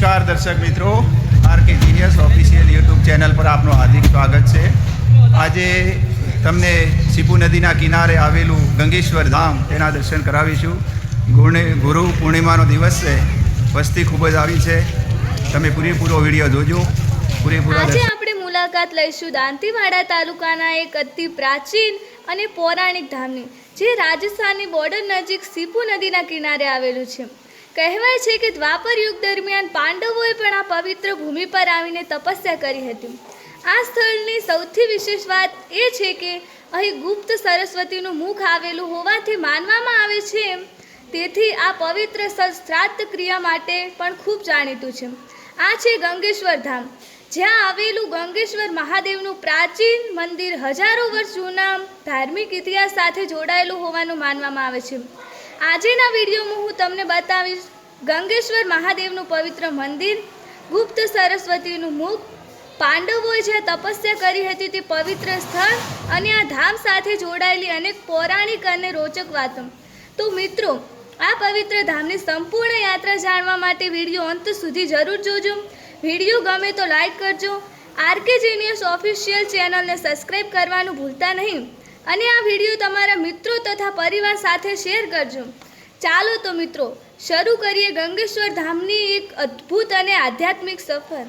નમસ્કાર દર્શક મિત્રો, RK genius official YouTube channel પર આપનું હાર્દિક સ્વાગત છે। આજે તમને સીપુ નદીના કિનારે આવેલું ગંગેશ્વર ધામ તેના દર્શન કરાવીશું। ગુરુ પૂર્ણિમાનો દિવસ છે, વસ્તી ખૂબ જ આવી છે। તમે પૂરેપૂરો વિડીયો જોજો। આજે આપણે મુલાકાત લઈશું દાંતીવાડા તાલુકાના એક અતિ પ્રાચીન અને પૌરાણિક ધામની, જે રાજસ્થાનની બોર્ડર નજીક સીપુ નદીના કિનારે આવેલું છે। કહેવાય છે કે દ્વાપર યુગ દરમિયાન પાંડવોએ પણ આ પવિત્ર ભૂમિ પર આવીને તપસ્યા કરી હતી। આ સ્થળની સૌથી વિશેષ વાત એ છે કે અહીં ગુપ્ત સરસ્વતીનું મુખ આવેલું હોવાથી માનવામાં આવે છે, તેથી આ પવિત્ર સ્થળ શ્રાદ્ધ ક્રિયા માટે પણ ખૂબ જાણીતું છે। આ છે ગંગેશ્વર ધામ, જ્યાં આવેલું ગંગેશ્વર મહાદેવનું પ્રાચીન મંદિર હજારો વર્ષ જૂના ધાર્મિક ઇતિહાસ સાથે જોડાયેલું હોવાનું માનવામાં આવે છે। આજના વિડીયોમાં હું તમને બતાવીશ ગંગેશ્વર મહાદેવનું પવિત્ર મંદિર, ગુપ્ત સરસ્વતીનું મુખ, પાંડવોએ જ્યાં તપસ્યા કરી હતી તે પવિત્ર સ્થળ અને આ ધામ સાથે જોડાયેલી અનેક પૌરાણિક અને રોચક વાતો। તો મિત્રો, આ પવિત્ર ધામની સંપૂર્ણ યાત્રા જાણવા માટે વિડીયો અંત સુધી જરૂર જોજો। વિડીયો ગમે તો લાઈક કરજો, આરકે જીનિયસ ઓફિશિયલ ચેનલને સબસ્ક્રાઈબ કરવાનું ભૂલતા નહીં અને આ વિડીયો તમારા મિત્રો તથા પરિવાર સાથે શેર કરજો। ચાલો તો મિત્રો, શરૂ કરીએ ગંગેશ્વર ધામની એક અદ્ભુત અને આધ્યાત્મિક સફર।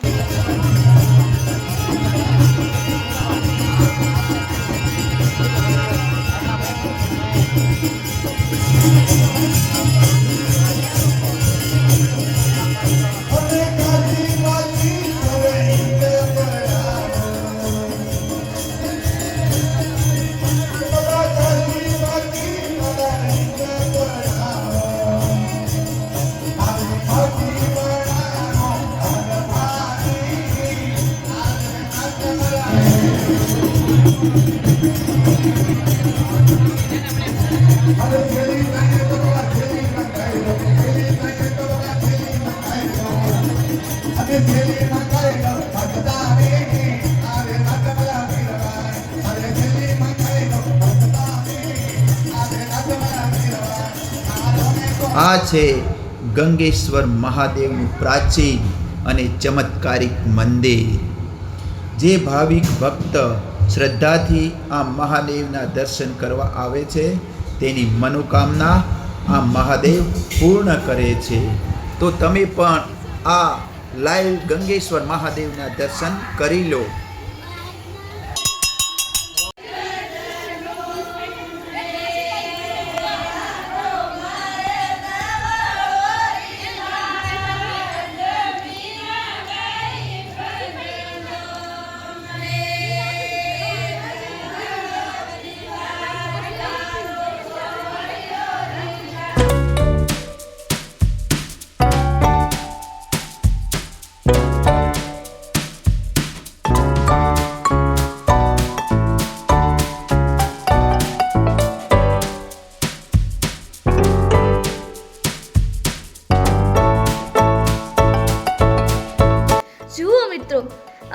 આ છે ગંગેશ્વર મહાદેવનું પ્રાચીન અને ચમત્કારિક મંદિર, જે ભાવિક ભક્ત શ્રદ્ધાથી આ મહાદેવના દર્શન કરવા આવે છે તેની મનોકામના આ મહાદેવ પૂર્ણ કરે છે। તો તમે પણ આ લાઈવ ગંગેશ્વર મહાદેવના દર્શન કરી લો।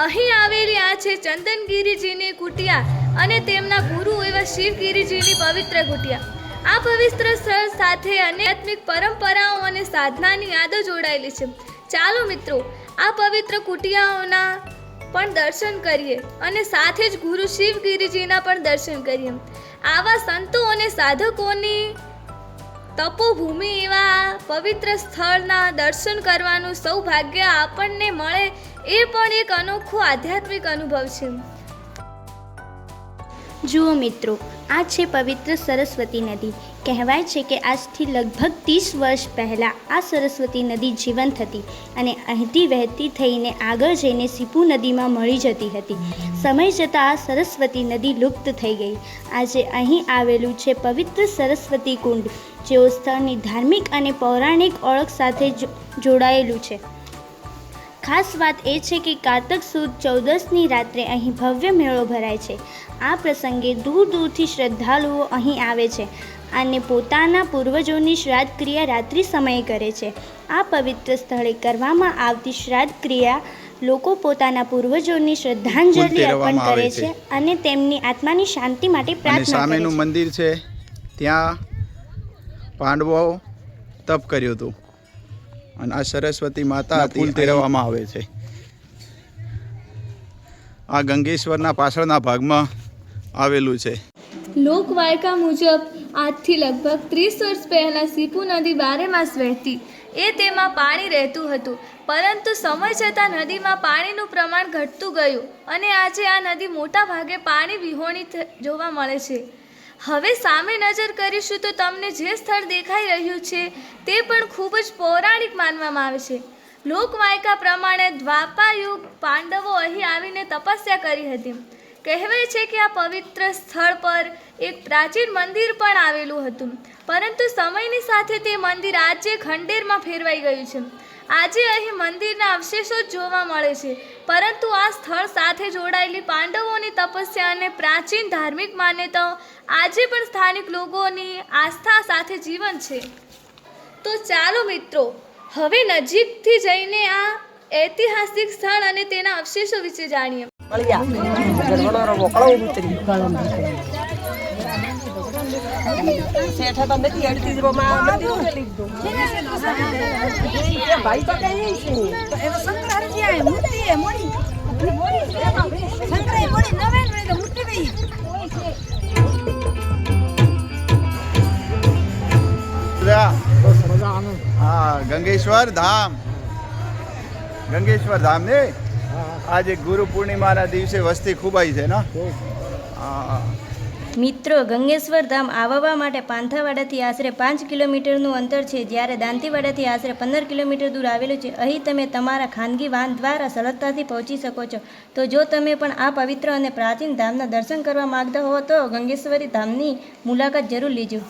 અહીં આવેલી આ છે ચંદનગીરીજીની કુટિયા અને તેમના ગુરુ એવા શિવગીરીજીની પવિત્ર કુટિયા। આ પવિત્ર સ્થળ સાથે આધ્યાત્મિક પરંપરાઓ અને સાધનાની યાદો જોડાયેલી છે। ચાલો મિત્રો, આ પવિત્ર કુટિયાઓના પણ દર્શન કરીએ અને સાથે જ ગુરુ શિવગીરીજીના પણ દર્શન કરીએ। આવા સંતો અને સાધકોની તપોભૂમિ એવા પવિત્ર સ્થળના દર્શન કરવાનું સૌભાગ્ય આપણને મળે એ પણ એક અનોખો આધ્યાત્મિક અનુભવ છે। જુઓ મિત્રો, આ છે પવિત્ર સરસ્વતી નદી। કહેવાય છે કે આજથી લગભગ 30 વર્ષ પહેલાં આ સરસ્વતી નદી જીવંત હતી અને અહીંથી વહેતી થઈને આગળ જઈને સીપુ નદીમાં મળી જતી હતી। સમય જતાં આ સરસ્વતી નદી લુપ્ત થઈ ગઈ। આજે અહીં આવેલું છે પવિત્ર સરસ્વતી કુંડ, જેઓ સ્થળની ધાર્મિક અને પૌરાણિક ઓળખ સાથે જોડાયેલું છે। ખાસ વાત એ છે કે કારતક સુદ 14ની રાત્રે અહીં ભવ્ય મેળો ભરાય છે। આ પ્રસંગે દૂર દૂરથી શ્રદ્ધાળુઓ અહીં આવે છે અને પોતાના પૂર્વજોની શ્રાદ્ધ ક્રિયા રાત્રિ સમયે કરે છે। આ પવિત્ર સ્થળે કરવામાં આવતી શ્રાદ્ધ ક્રિયા લોકો પોતાના પૂર્વજોની શ્રદ્ધાંજલિ અર્પણ કરે છે અને તેમની આત્માની શાંતિ માટે પ્રાર્થના કરે છે। સામેનું મંદિર છે, ત્યાં પાંડવો તપ કર્યું હતું। અને આ સરસ્વતી માતા ફૂલ તેરવવામાં આવે છે. આ ગંગેશ્વરના પાછળના ભાગમાં આવેલું છે. લોકવાયકા મુજબ આજથી લગભગ 30 વર્ષ પહેલાં સીપુ નદી બારેમાસ વહેતી એ તેમાં પાણી રહેતું હતું, પરંતુ સમય જતાં નદીમાં પાણીનું પ્રમાણ ઘટતું ગયું અને આજે આ નદી મોટા ભાગે પાણી વિહોણી જોવા મળે છે. હવે સામે નજર કરીશું તો તમને જે સ્થળ દેખાઈ રહ્યું છે તે પણ ખૂબ જ પૌરાણિક માનવામાં આવે છે. લોકવાયકા પ્રમાણે દ્વાપાયુગ પાંડવો અહીં આવીને તપસ્યા કરી હતી. કહેવાય છે કે આ પવિત્ર સ્થળ પર એક પ્રાચીન મંદિર પણ આવેલું હતું, પરંતુ સમયની સાથે તે મંદિર આજે ખંડેરમાં ફેરવાઈ ગયું છે. આજે અહીં મંદિરના અવશેષો જ જોવા મળે છે, પરંતુ આ સ્થળ સાથે જોડાયેલી પાંડવોની તપસ્યા અને પ્રાચીન ધાર્મિક માન્યતાઓ આજે પણ સ્થાનિક લોકોની આસ્થા સાથે જીવંત છે. તો ચાલો મિત્રો, હવે નજીકથી જઈને આ ઐતિહાસિક સ્થળ અને તેના અવશેષો વિશે જાણીએ. હા, ગંગેશ્વર ધામ ને આજે ગુરુ પૂર્ણિમાના દિવસે વસ્તી ખૂબ આવી છે ને. હા મિત્રો, ગંગેશ્વર ધામ આવવા માટે પાંથાવાડાથી આશરે 5 કિલોમીટરનું અંતર છે, જ્યારે દાંતીવાડાથી આશરે 15 કિલોમીટર દૂર આવેલું છે. અહીં તમે તમારા ખાનગી વાહન દ્વારા સરળતાથી પહોંચી શકો છો. તો જો તમે પણ આ પવિત્ર અને પ્રાચીન ધામના દર્શન કરવા માગતા હો તો ગંગેશ્વરી ધામની મુલાકાત જરૂર લેજો.